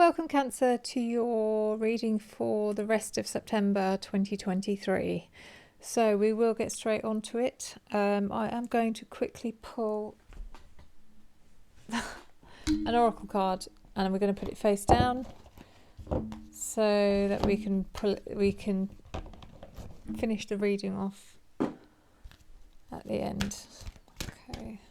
Welcome Cancer to your reading for the rest of September 2023. So we will get straight onto it. I am going to quickly pull an oracle card and we're going to put it face down so that we can finish the reading off at the end. Okay.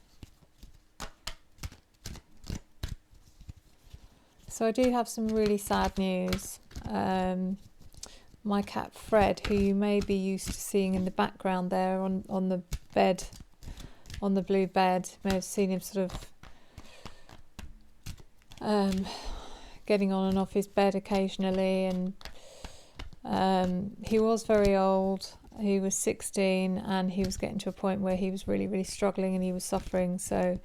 So I do have some really sad news. My cat Fred, who you may be used to seeing in the background there on the bed, on the blue bed, you may have seen him sort of getting on and off his bed occasionally, and he was very old. He was 16 and he was getting to a point where he was really, really struggling and he was suffering. So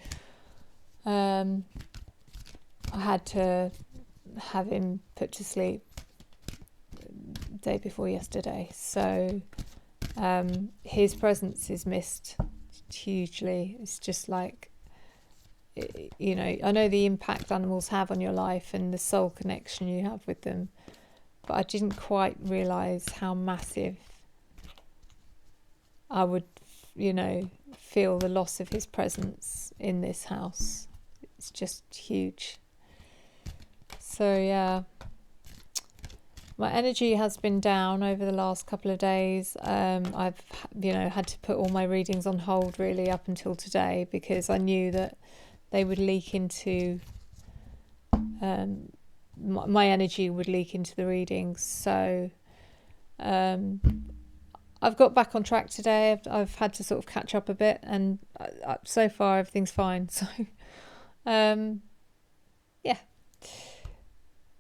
I had to have him put to sleep the day before yesterday. So his presence is missed hugely. It's just like, you know, I know the impact animals have on your life and the soul connection you have with them, but I didn't quite realise how massive I would, you know, feel the loss of his presence in this house. It's just huge. So yeah, my energy has been down over the last couple of days. I've, you know, had to put all my readings on hold really up until today because I knew that they would leak into, my energy would leak into the readings. So I've got back on track today. I've had to sort of catch up a bit, and so far everything's fine. So yeah.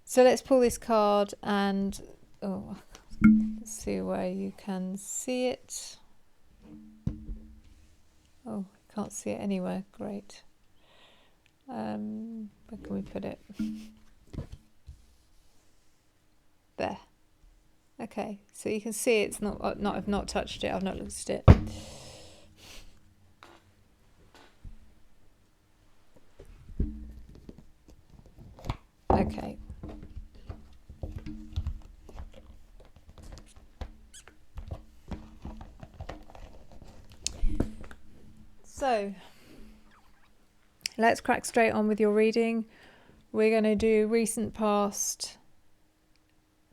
So let's pull this card and let's see where you can see it. Oh, I can't see it anywhere. Great. Where can we put it? There. Okay, so you can see it's not. I've not touched it. I've not looked at it. Okay. So let's crack straight on with your reading. We're going to do recent, past,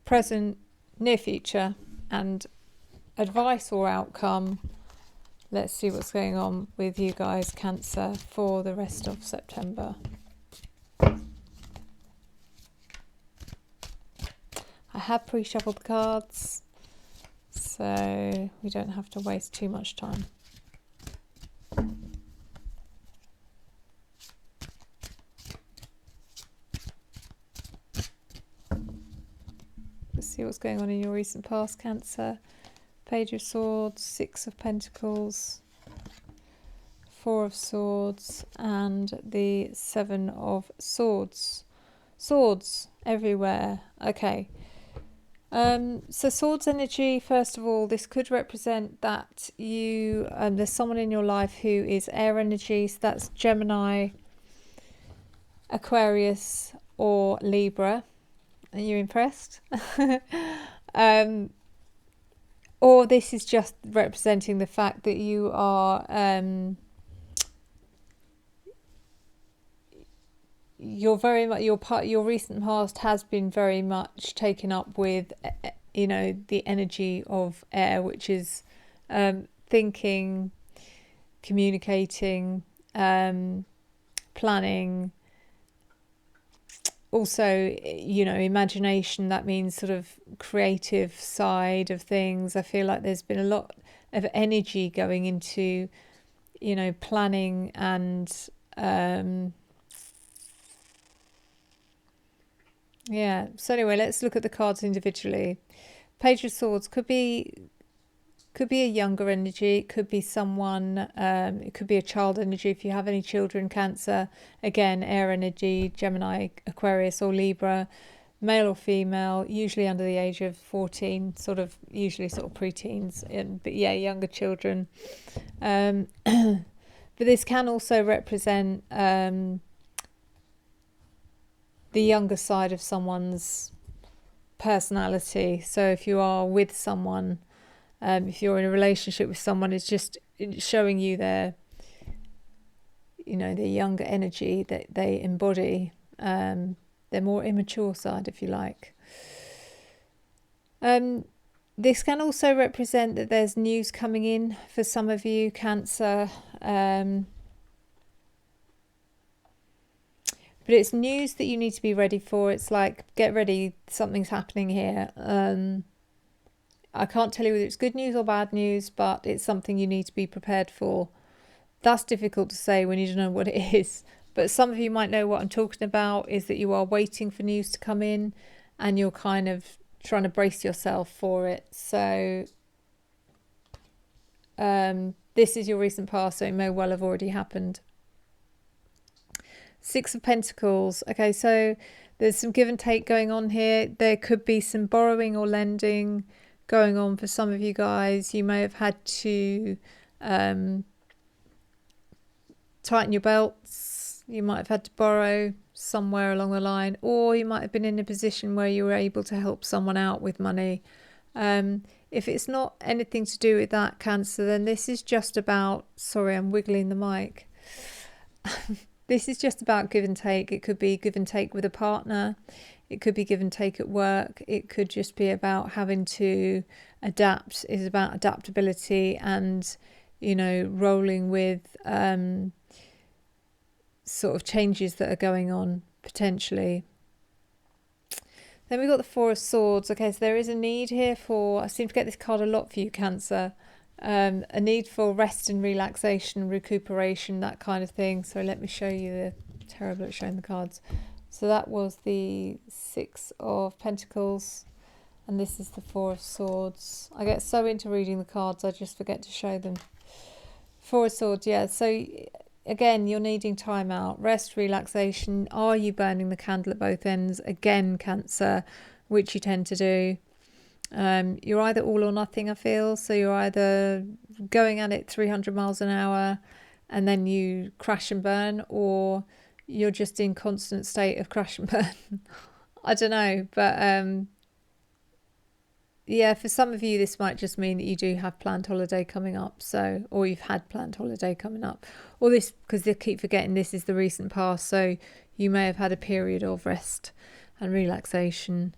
present, near future, and advice or outcome. Let's see what's going on with you guys, Cancer, for the rest of September. I have pre-shuffled the cards, so we don't have to waste too much time. Let's see what's going on in your recent past, Cancer. Page of Swords, Six of Pentacles, Four of Swords, and the Seven of Swords. Swords everywhere. Okay. So swords energy, first of all, this could represent that you, there's someone in your life who is air energy. So that's Gemini, Aquarius, or Libra. Are you impressed? Or this is just representing the fact that you are, you're very much, your recent past has been very much taken up with, you know, the energy of air, which is thinking, communicating, planning. Also, you know, imagination, that means sort of creative side of things. I feel like there's been a lot of energy going into, you know, planning and yeah. So anyway, let's look at the cards individually. Page of Swords could be a younger energy. It could be someone, it could be a child energy if you have any children, Cancer. Again, air energy, Gemini, Aquarius, or Libra. Male or female, usually under the age of 14, usually pre-teens, but yeah, younger children. But this can also represent the younger side of someone's personality. So if you are with someone, if you're in a relationship with someone, it's just showing you their, you know, the younger energy that they embody, their more immature side, if you like. This can also represent that there's news coming in for some of you, Cancer. But it's news that you need to be ready for. It's like, get ready, something's happening here. I can't tell you whether it's good news or bad news, but it's something you need to be prepared for. That's difficult to say when you don't know what it is. But some of you might know what I'm talking about, is that you are waiting for news to come in and you're kind of trying to brace yourself for it. So this is your recent past, so it may well have already happened. Six of Pentacles. Okay, so there's some give and take going on here. There could be some borrowing or lending going on for some of you guys. You may have had to tighten your belts. You might have had to borrow somewhere along the line, or you might have been in a position where you were able to help someone out with money. If it's not anything to do with that, Cancer, then this is just about, sorry, I'm wiggling the mic. This is just about give and take. It could be give and take with a partner. It could be give and take at work. It could just be about having to adapt. It's about adaptability and, you know, rolling with sort of changes that are going on potentially. Then we've got the Four of Swords. Okay, so there is a need here for, I seem to get this card a lot for you, Cancer. A need for rest and relaxation, recuperation, that kind of thing. So let me show you, the terrible at showing the cards. So that was the Six of Pentacles, and this is the Four of Swords. I get so into reading the cards, I just forget to show them. Four of Swords, yeah. So again, you're needing time out, rest, relaxation. Are you burning the candle at both ends? Again, Cancer, which you tend to do. You're either all or nothing, I feel. So you're either going at it 300 miles an hour and then you crash and burn, or you're just in constant state of crash and burn. I don't know, but yeah, for some of you this might just mean that you do have planned holiday coming up, so, or you've had planned holiday coming up, or this, because they keep forgetting this is the recent past, so you may have had a period of rest and relaxation,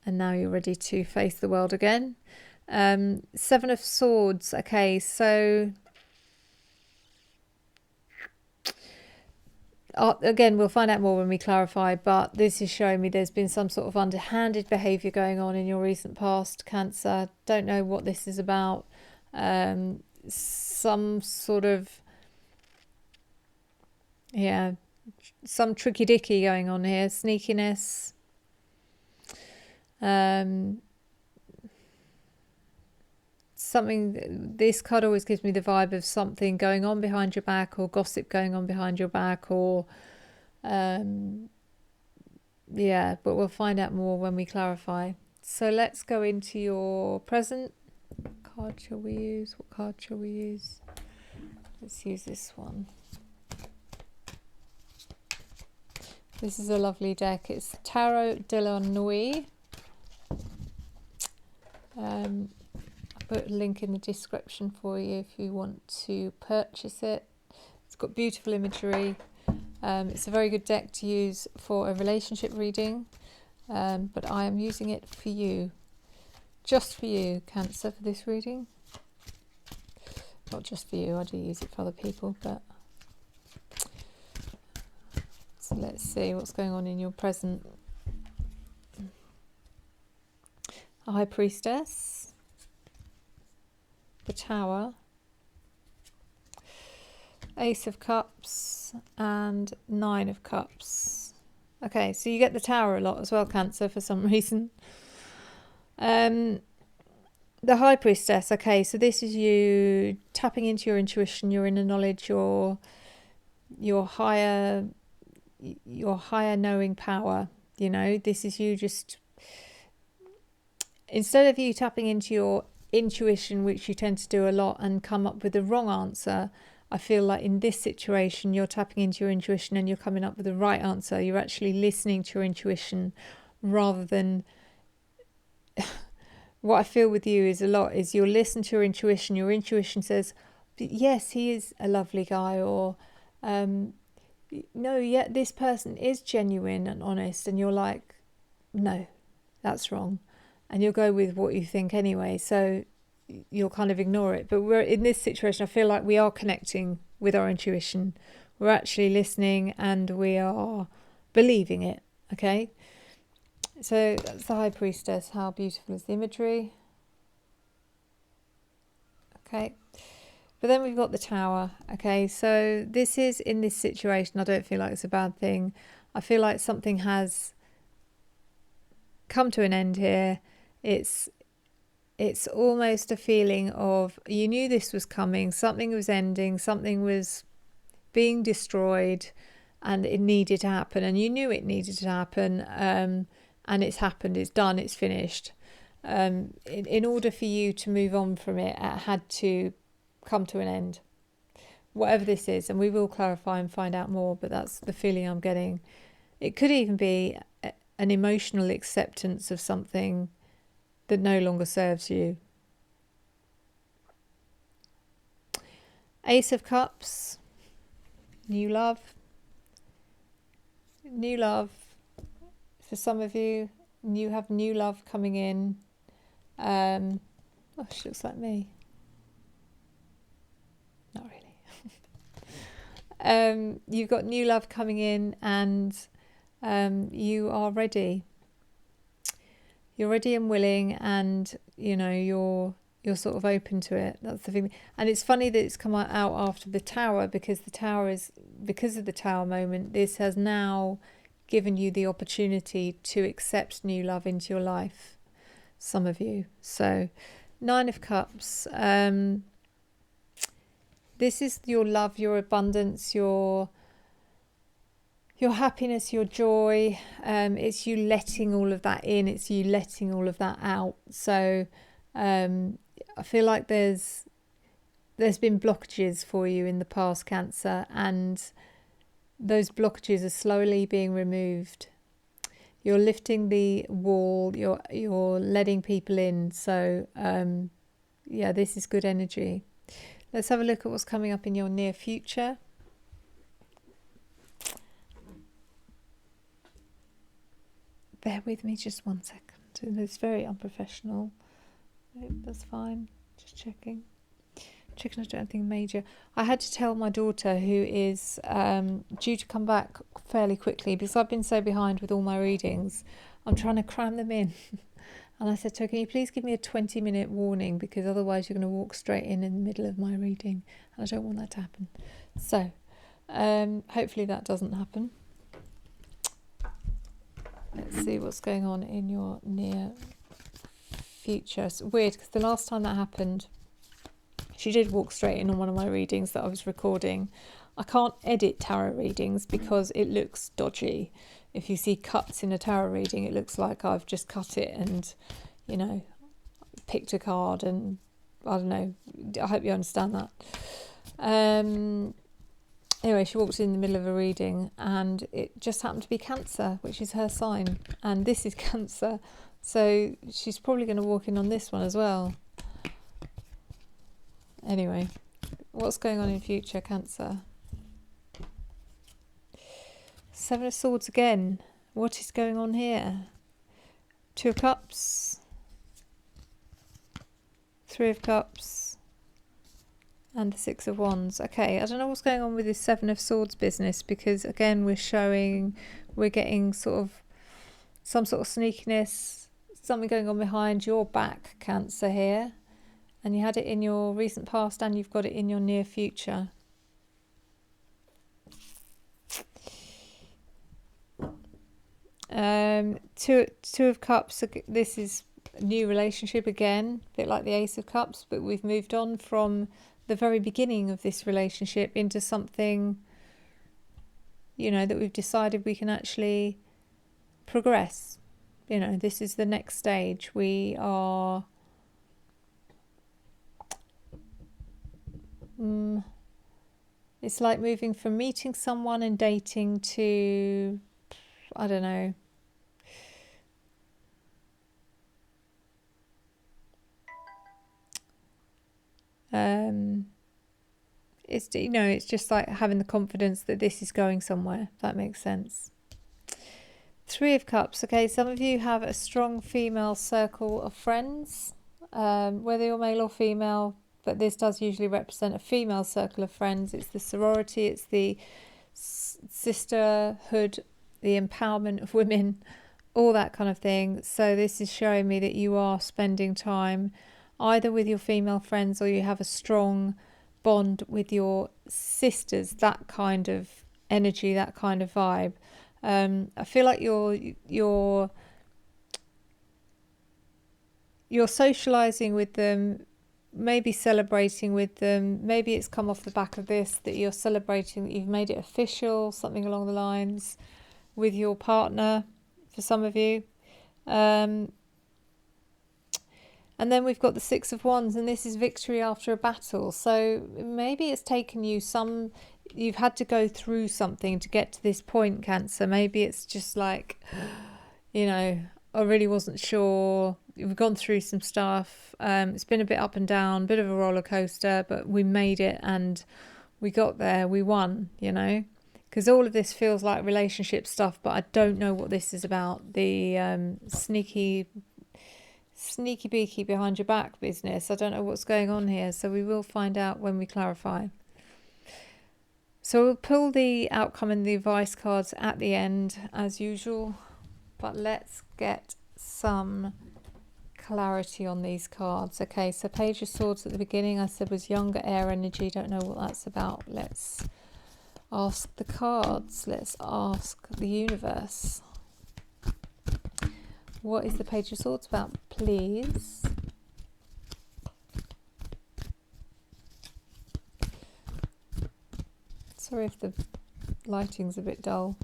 and now you're ready to face the world again. Seven of Swords. Okay, so again, we'll find out more when we clarify, but this is showing me there's been some sort of underhanded behaviour going on in your recent past, Cancer. Don't know what this is about. Some sort of, yeah, some tricky dicky going on here, sneakiness. Something, this card always gives me the vibe of something going on behind your back, or gossip going on behind your back, or yeah, but we'll find out more when we clarify. So let's go into your present. What card shall we use? What card shall we use? Let's use this one. This is a lovely deck. It's Tarot de la Nuit. I'll put a link in the description for you if you want to purchase it. It's got beautiful imagery. It's a very good deck to use for a relationship reading, but I am using it for you, just for you, Cancer, for this reading. Not just for you, I do use it for other people, but so let's see what's going on in your present. A High Priestess, the Tower, Ace of Cups, and Nine of Cups. Okay, so you get the Tower a lot as well, Cancer, for some reason. The High Priestess. Okay, so this is you tapping into your intuition, your inner knowledge, your higher knowing power. You know, this is you just, instead of you tapping into your intuition, which you tend to do a lot and come up with the wrong answer, I feel like in this situation, you're tapping into your intuition and you're coming up with the right answer. You're actually listening to your intuition rather than what I feel with you is a lot is you'll listen to your intuition. Your intuition says, yes, he is a lovely guy, or no, yeah, this person is genuine and honest. And you're like, no, that's wrong. And you'll go with what you think anyway. So you'll kind of ignore it. But we're in this situation, I feel like we are connecting with our intuition. We're actually listening and we are believing it. Okay. So that's the High Priestess. How beautiful is the imagery? Okay. But then we've got the Tower. Okay. So this is in this situation. I don't feel like it's a bad thing. I feel like something has come to an end here. It's almost a feeling of you knew this was coming. Something was ending. Something was being destroyed and it needed to happen. And you knew it needed to happen. And it's happened, it's done, it's finished. In order for you to move on from it, it had to come to an end. Whatever this is, and we will clarify and find out more, but that's the feeling I'm getting. It could even be an emotional acceptance of something that no longer serves you. Ace of Cups, new love. New love. For some of you, you have new love coming in. Oh, she looks like me. Not really. You've got new love coming in, and you are ready. You're ready and willing, and you know you're sort of open to it. That's the thing. And it's funny that it's come out after the Tower, because the Tower is because of the Tower moment. This has now given you the opportunity to accept new love into your life, some of you. So 9 of Cups, this is your love, your abundance, your happiness, your joy. It's you letting all of that in, it's you letting all of that out. So I feel like there's been blockages for you in the past, Cancer, and those blockages are slowly being removed. You're lifting the wall, you're letting people in. So yeah, this is good energy. Let's have a look at what's coming up in your near future. Bear with me just 1 second. It's very unprofessional. That's fine. Just checking I don't do anything major. I had to tell my daughter, who is due to come back fairly quickly, because I've been so behind with all my readings. I'm trying to cram them in. And I said to her, can you please give me a 20-minute warning, because otherwise you're going to walk straight in the middle of my reading. And I don't want that to happen. So hopefully that doesn't happen. Let's see what's going on in your near future. It's weird, because the last time that happened, she did walk straight in on one of my readings that I was recording. I can't edit tarot readings because it looks dodgy. If you see cuts in a tarot reading, it looks like I've just cut it and, you know, picked a card, and I don't know. I hope you understand that. Anyway, she walked in the middle of a reading and it just happened to be Cancer, which is her sign. And this is Cancer. So she's probably going to walk in on this one as well. Anyway, what's going on in future, Cancer? 7 of Swords again. What is going on here? 2 of Cups. 3 of Cups. And the 6 of Wands. Okay, I don't know what's going on with this 7 of Swords business, because again we're getting sort of some sort of sneakiness, something going on behind your back, Cancer, here. And you had it in your recent past and you've got it in your near future. Two of Cups, this is a new relationship again, a bit like the Ace of Cups, but we've moved on from the very beginning of this relationship into something, you know, that we've decided we can actually progress. You know, this is the next stage. We are It's like moving from meeting someone and dating to, I don't know, it's, you know, it's just like having the confidence that this is going somewhere, if that makes sense. Three of Cups. Okay, some of you have a strong female circle of friends, whether you're male or female, but this does usually represent a female circle of friends. It's the sorority, it's the sisterhood, the empowerment of women, all that kind of thing. So this is showing me that you are spending time either with your female friends, or you have a strong bond with your sisters, that kind of energy, that kind of vibe. I feel like you're socializing with them, maybe celebrating with them. Maybe it's come off the back of this, that you're celebrating, that you've made it official, something along the lines, with your partner, for some of you. And then we've got the Six of Wands, and this is victory after a battle. So maybe it's taken you you've had to go through something to get to this point, Cancer. Maybe it's just like, you know, I really wasn't sure. We've gone through some stuff. It's been a bit up and down, a bit of a roller coaster, but we made it and we got there. We won, you know, because all of this feels like relationship stuff, but I don't know what this is about. The sneaky beaky behind your back business. I don't know what's going on here, so we will find out when we clarify. So we'll pull the outcome and the advice cards at the end as usual, but let's get some clarity on these cards. Okay, so Page of Swords at the beginning I said was younger air energy. Don't know what that's about. Let's ask the cards. Let's ask the universe. What is the Page of Swords about, please? Sorry if the lighting's a bit dull.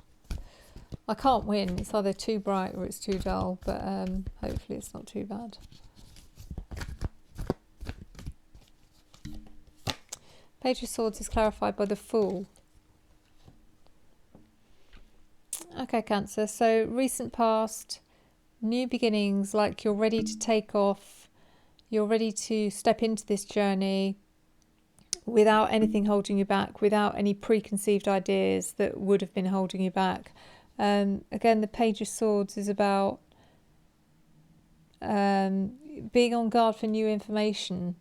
I can't win. It's either too bright or it's too dull, but hopefully it's not too bad. Page of Swords is clarified by the Fool. Okay, Cancer. So recent past, new beginnings, like you're ready to take off, you're ready to step into this journey without anything holding you back, without any preconceived ideas that would have been holding you back. Again, the Page of Swords is about being on guard for new information.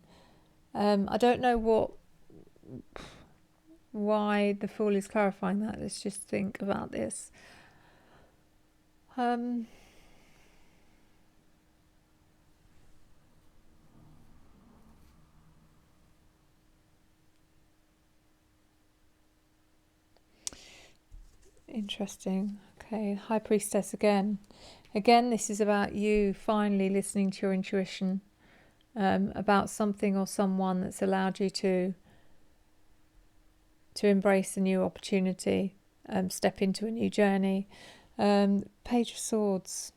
I don't know why the Fool is clarifying that. Let's just think about this. Interesting. Okay, High Priestess again. Again, this is about you finally listening to your intuition, about something or someone that's allowed you to embrace a new opportunity, step into a new journey. Page of Swords.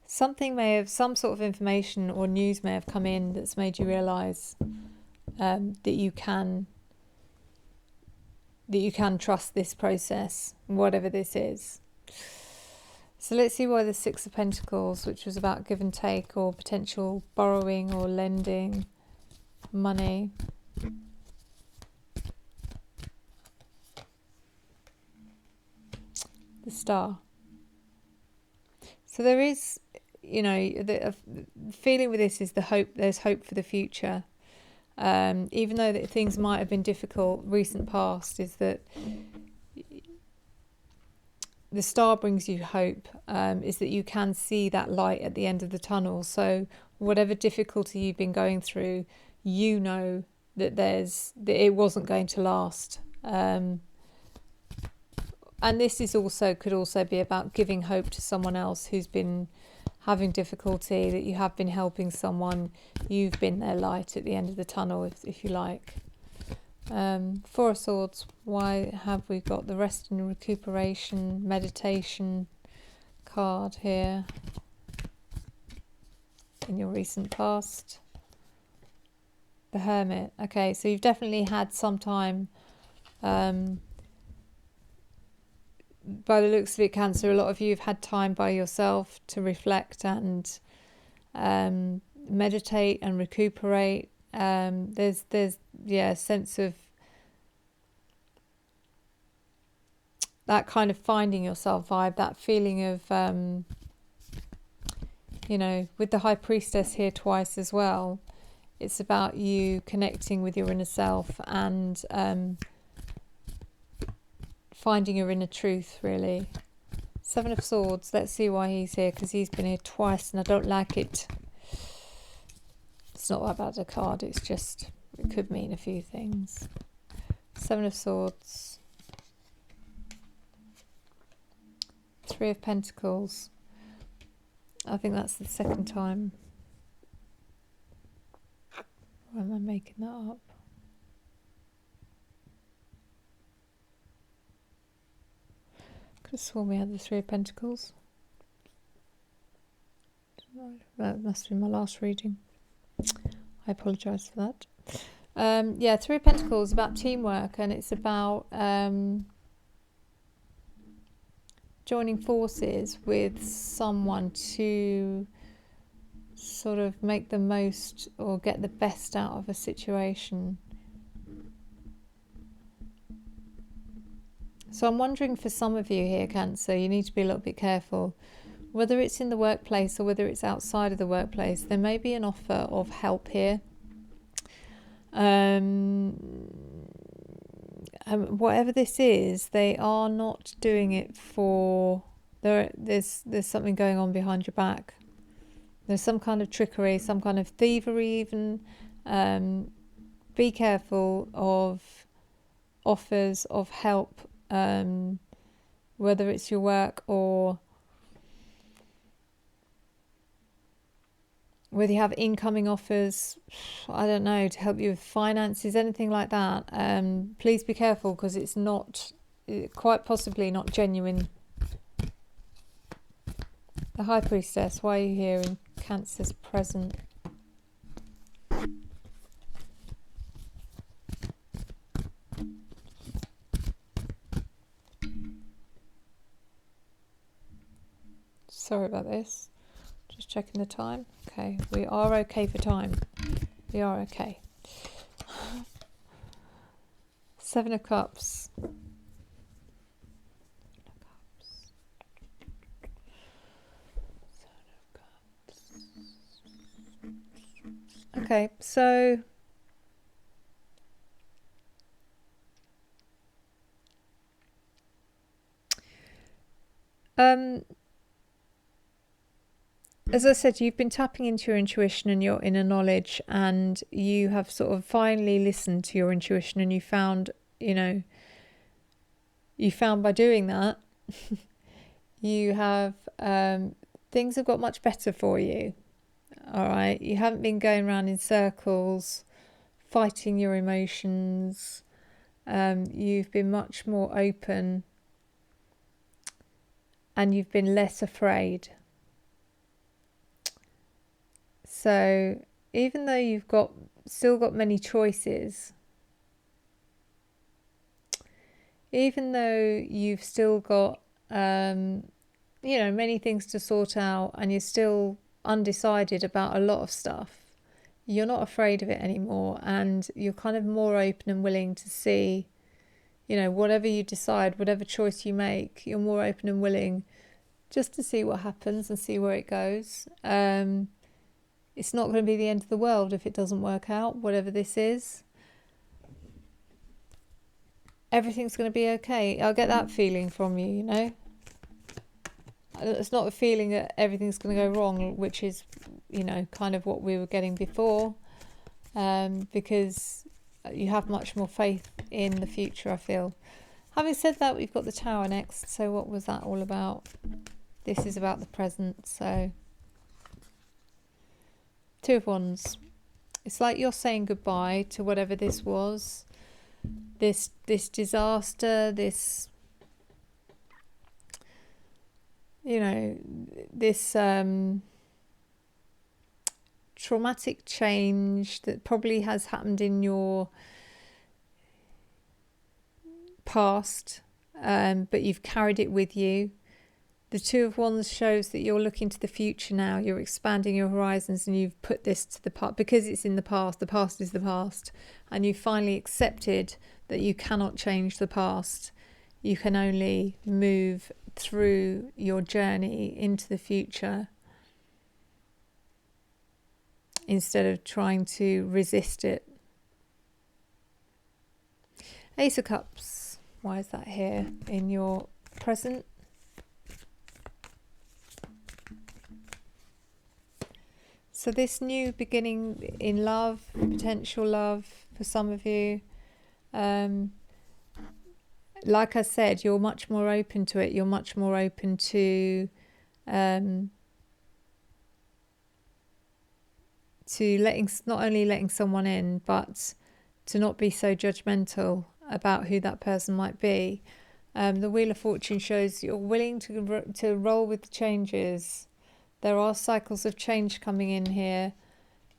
Some sort of information or news may have come in that's made you realise that you can trust this process, whatever this is. So let's see why the Six of Pentacles, which was about give and take or potential borrowing or lending money. The Star. So there is, you know, the feeling with this is the hope. There's hope for the future. Even though that things might have been difficult, recent past, is that the Star brings you hope, is that you can see that light at the end of the tunnel. So whatever difficulty you've been going through, you know that it wasn't going to last. And this is could also be about giving hope to someone else who's been having difficulty, that you have been helping someone. You've been their light at the end of the tunnel, if you like. Four of Swords. Why have we got the rest and recuperation, meditation card here in your recent past? The Hermit. Okay, so you've definitely had some time By the looks of it, Cancer, a lot of you have had time by yourself to reflect and meditate and recuperate. There's a sense of that kind of finding yourself vibe, that feeling of with the High Priestess here twice as well. It's about you connecting with your inner self and finding your inner truth, really. Seven of Swords. Let's see why he's here, because he's been here twice and I don't like it. It's not that bad a card, it's just, it could mean a few things. Seven of Swords. Three of Pentacles. I think that's the second time. Or am I making that up? Could have sworn we had the Three of Pentacles. That must be my last reading. I apologise for that. Yeah, Three of Pentacles, about teamwork, and it's about joining forces with someone to sort of make the most or get the best out of a situation. So I'm wondering, for some of you here, Cancer, you need to be a little bit careful. Whether it's in the workplace or whether it's outside of the workplace, there may be an offer of help here. Whatever this is, they are not doing it for... There's something going on behind your back. There's some kind of trickery, some kind of thievery even. Be careful of offers of help, whether it's your work or whether you have incoming offers, I don't know, to help you with finances, anything like that. Please be careful, because it's not, quite possibly not genuine. The High Priestess, why are you here in Cancer's present? Sorry about this. Just checking the time. Okay, we are okay for time. We are okay. Seven of Cups. Okay, so as I said, you've been tapping into your intuition and your inner knowledge, and you have sort of finally listened to your intuition, and you found, by doing that, you have, things have got much better for you. All right. You haven't been going around in circles, fighting your emotions. You've been much more open, and you've been less afraid. So even though you've still got many choices, even though you've still got, many things to sort out, and you're still undecided about a lot of stuff, you're not afraid of it anymore, and you're kind of more open and willing to see, whatever you decide, whatever choice you make, you're more open and willing just to see what happens and see where it goes. It's not going to be the end of the world if it doesn't work out, whatever this is. Everything's going to be okay. I'll get that feeling from you, It's not a feeling that everything's going to go wrong, which is, kind of what we were getting before, because you have much more faith in the future, I feel. Having said that, we've got the Tower next. So what was that all about? This is about the present. So Two of Wands. It's like you're saying goodbye to whatever this was. This disaster, this... this traumatic change that probably has happened in your past, but you've carried it with you. The Two of Wands shows that you're looking to the future now. You're expanding your horizons, and you've put this to the past because it's in the past. The past is the past, and you finally accepted that you cannot change the past. You can only move through your journey into the future instead of trying to resist it. Ace of Cups. Why is that here in your present? So this new beginning in love, potential love for some of you, like I said, you're much more open to it. You're much more open to not only letting someone in, but to not be so judgmental about who that person might be. The Wheel of Fortune shows you're willing to roll with the changes. There are cycles of change coming in here,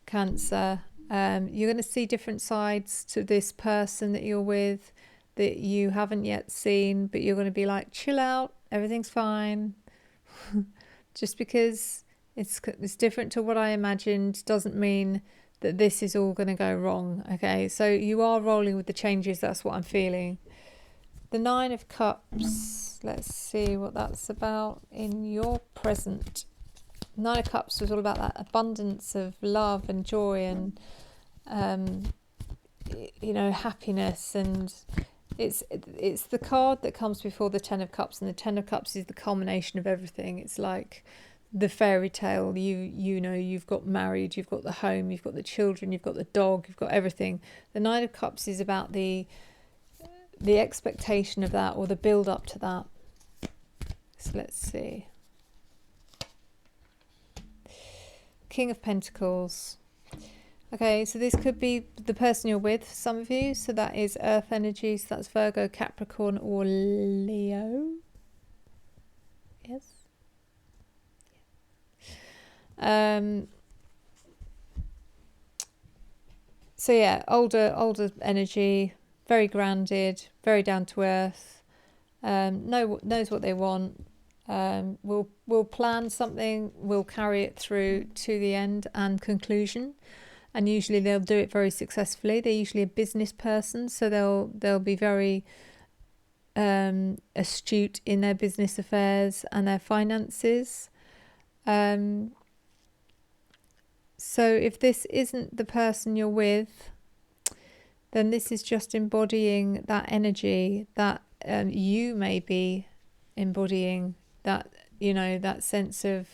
Cancer. You're going to see different sides to this person that you're with that you haven't yet seen, but you're going to be like, chill out, everything's fine. Just because it's different to what I imagined doesn't mean that this is all going to go wrong. Okay, so you are rolling with the changes. That's what I'm feeling. The Nine of Cups. Let's see what that's about in your present. Nine of Cups was all about that abundance of love and joy and happiness, and it's the card that comes before the Ten of Cups, and the Ten of Cups is the culmination of everything. It's like the fairy tale. You've got married, you've got the home, you've got the children, you've got the dog, you've got everything. The Nine of Cups is about the expectation of that, or the build up to that. So let's see. King of Pentacles. Okay, so this could be the person you're with, some of you. So that is Earth energy. So that's Virgo, Capricorn, or Leo. Yes. So yeah, older energy, very grounded, very down to earth. Knows what they want. Will plan something, will carry it through to the end and conclusion, and usually they'll do it very successfully. They're usually a business person, so they'll be very astute in their business affairs and their finances. So if this isn't the person you're with, then this is just embodying that energy that you may be embodying. That, that sense of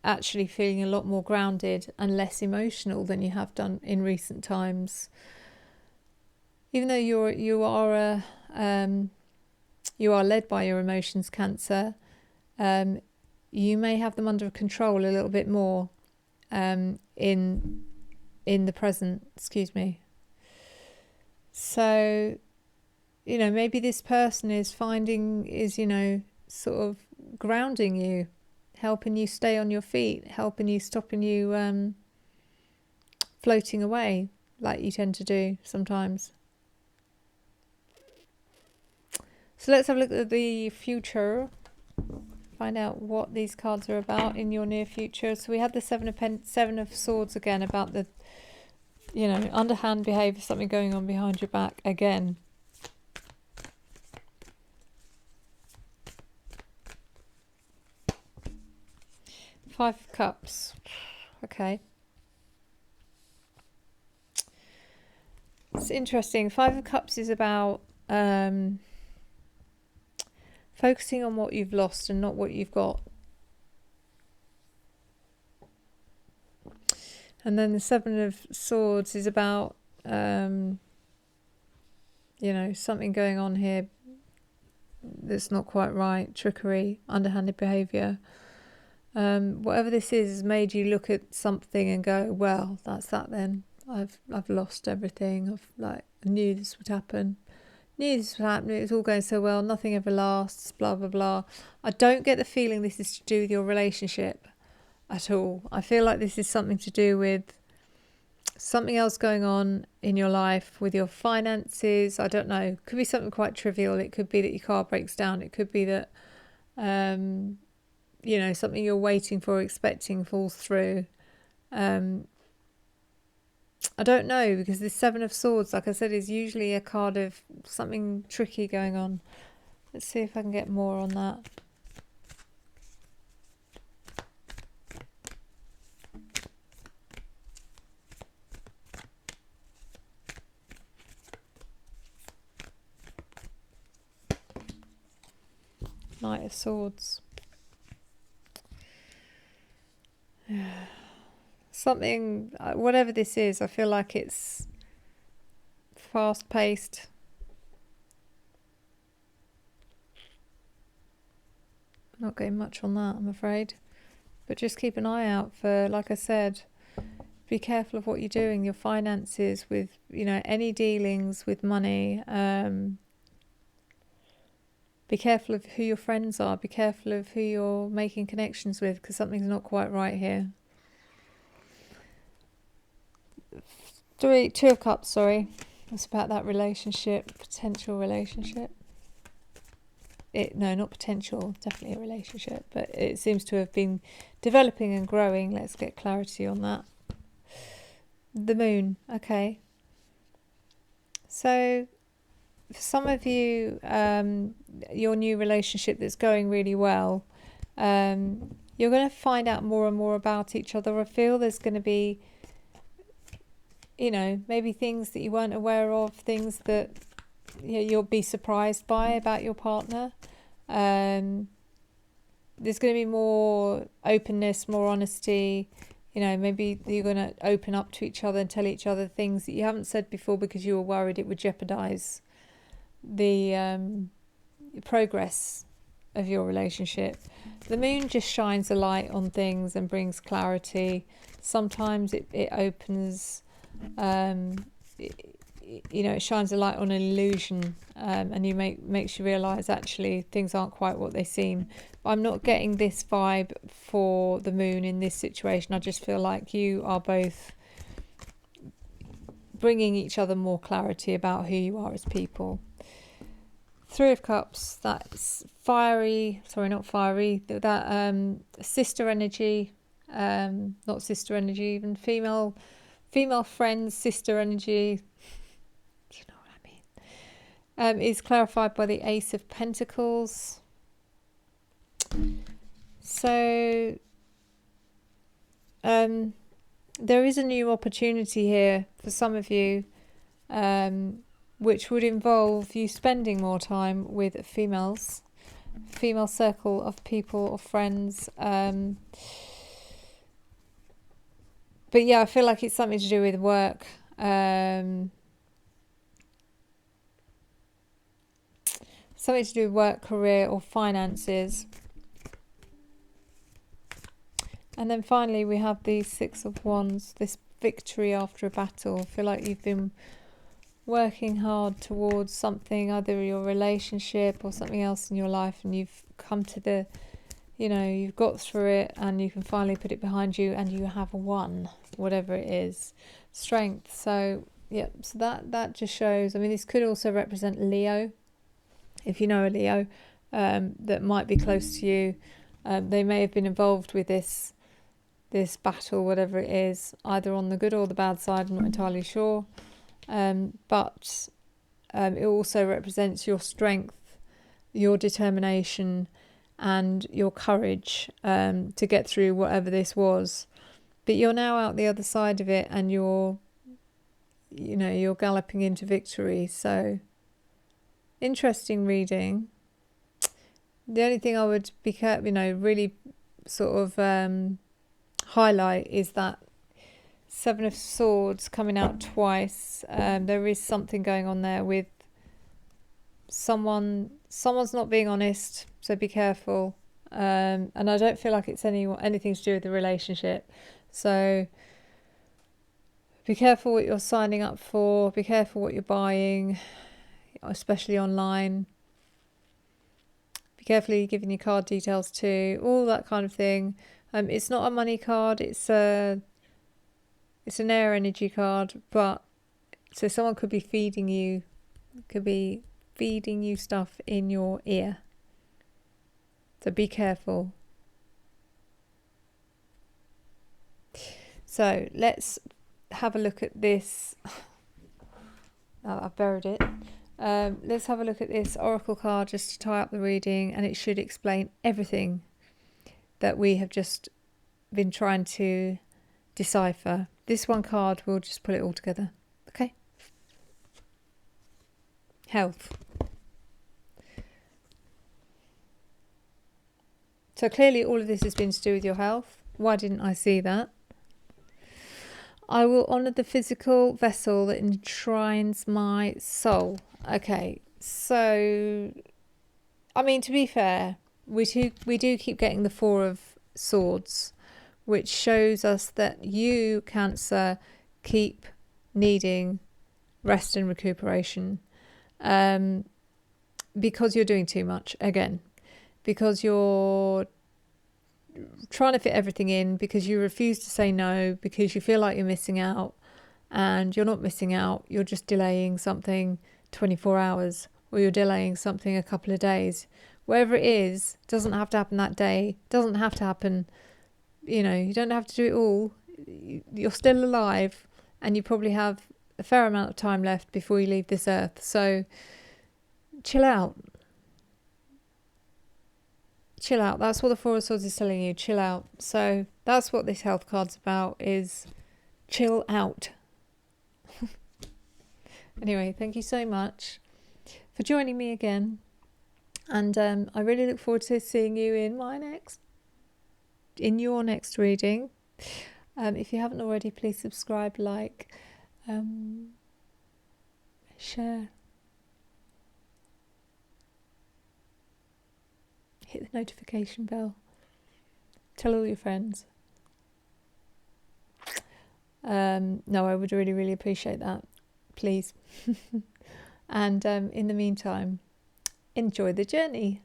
actually feeling a lot more grounded and less emotional than you have done in recent times. Even though you are led by your emotions, Cancer, you may have them under control a little bit more in the present. Excuse me. So, maybe this person is sort of grounding you, helping you stay on your feet, stopping you floating away like you tend to do sometimes. So let's have a look at the future, find out what these cards are about in your near future. So we had the Seven of Swords again, about the underhand behaviour, something going on behind your back again. Five of Cups. Okay. It's interesting. Five of Cups is about focusing on what you've lost and not what you've got. And then the Seven of Swords is about something going on here that's not quite right. Trickery, underhanded behaviour. Whatever this is has made you look at something and go, well, that's that then. I've lost everything. I knew this would happen. It was all going so well. Nothing ever lasts. Blah blah blah. I don't get the feeling this is to do with your relationship at all. I feel like this is something to do with something else going on in your life with your finances. I don't know. It could be something quite trivial. It could be that your car breaks down. It could be that, you know, something you're waiting for, expecting falls through. I don't know, because the Seven of Swords, like I said, is usually a card of something tricky going on. Let's see if I can get more on that. Knight of Swords. Something, whatever this is, I feel like it's fast-paced. Not getting much on that, I'm afraid. But just keep an eye out for, like I said, be careful of what you're doing, your finances, with, you know, any dealings with money. Be careful of who your friends are. Be careful of who you're making connections with, because something's not quite right here. Two of Cups, sorry. It's about that relationship, potential relationship. No, not potential, definitely a relationship, but it seems to have been developing and growing. Let's get clarity on that. The Moon, okay. So for some of you, your new relationship that's going really well, you're going to find out more and more about each other. I feel there's going to be, you know, maybe things that you weren't aware of, things that, you know, you'll be surprised by about your partner. There's going to be more openness, more honesty. You know, maybe you're going to open up to each other and tell each other things that you haven't said before because you were worried it would jeopardize the progress of your relationship. The Moon just shines a light on things and brings clarity. Sometimes it opens, you know, it shines a light on an illusion, and makes you realise actually things aren't quite what they seem. I'm not getting this vibe for the Moon in this situation. I just feel like you are both bringing each other more clarity about who you are as people. Three of Cups, that's fiery, sorry, not fiery, that sister energy, not sister energy, even female friends, sister energy, you know what I mean, is clarified by the Ace of Pentacles. So there is a new opportunity here for some of you, which would involve you spending more time with females, female circle of people or friends. But yeah, I feel like it's something to do with work. Something to do with work, career, or finances. And then finally we have the Six of Wands, this victory after a battle. I feel like you've been working hard towards something, either your relationship or something else in your life, and you've come to the, you know, you've got through it and you can finally put it behind you and you have won, whatever it is. Strength. So yeah, so that just shows, I mean, this could also represent Leo. If you know a Leo that might be close to you, they may have been involved with this battle, whatever it is, either on the good or the bad side, I'm not entirely sure. But it also represents your strength, your determination and your courage to get through whatever this was. But you're now out the other side of it and you're galloping into victory. So interesting reading. The only thing I would be really sort of highlight is that Seven of Swords coming out twice. There is something going on there with someone's not being honest, so be careful. And I don't feel like it's anything to do with the relationship. So be careful what you're signing up for. Be careful what you're buying, especially online. Be careful who you're giving your card details to, all that kind of thing. It's not a money card. It's It's an air energy card, but so someone could be feeding you stuff in your ear. So be careful. So let's have a look at this. Oh, I've buried it. Let's have a look at this oracle card just to tie up the reading, and it should explain everything that we have just been trying to decipher. This one card will just pull it all together. Okay. Health. So clearly all of this has been to do with your health. Why didn't I see that? I will honour the physical vessel that enshrines my soul. Okay, so, I mean, to be fair, we do keep getting the Four of Swords, which shows us that you, Cancer, keep needing rest and recuperation, because you're doing too much, again, because you're trying to fit everything in, because you refuse to say no, because you feel like you're missing out, and you're not missing out, you're just delaying something 24 hours, or you're delaying something a couple of days. Whatever it is, doesn't have to happen that day, doesn't have to happen, you know, you don't have to do it all. You're still alive, and you probably have a fair amount of time left before you leave this earth, so chill out. Chill out. That's what the Four of Swords is telling you. Chill out. So that's what this health card's about, is chill out. Anyway, thank you so much for joining me again. And I really look forward to seeing you in your next reading. If you haven't already, please subscribe, like, share. Hit the notification bell. Tell all your friends. No, I would really, really appreciate that. Please. And in the meantime, enjoy the journey.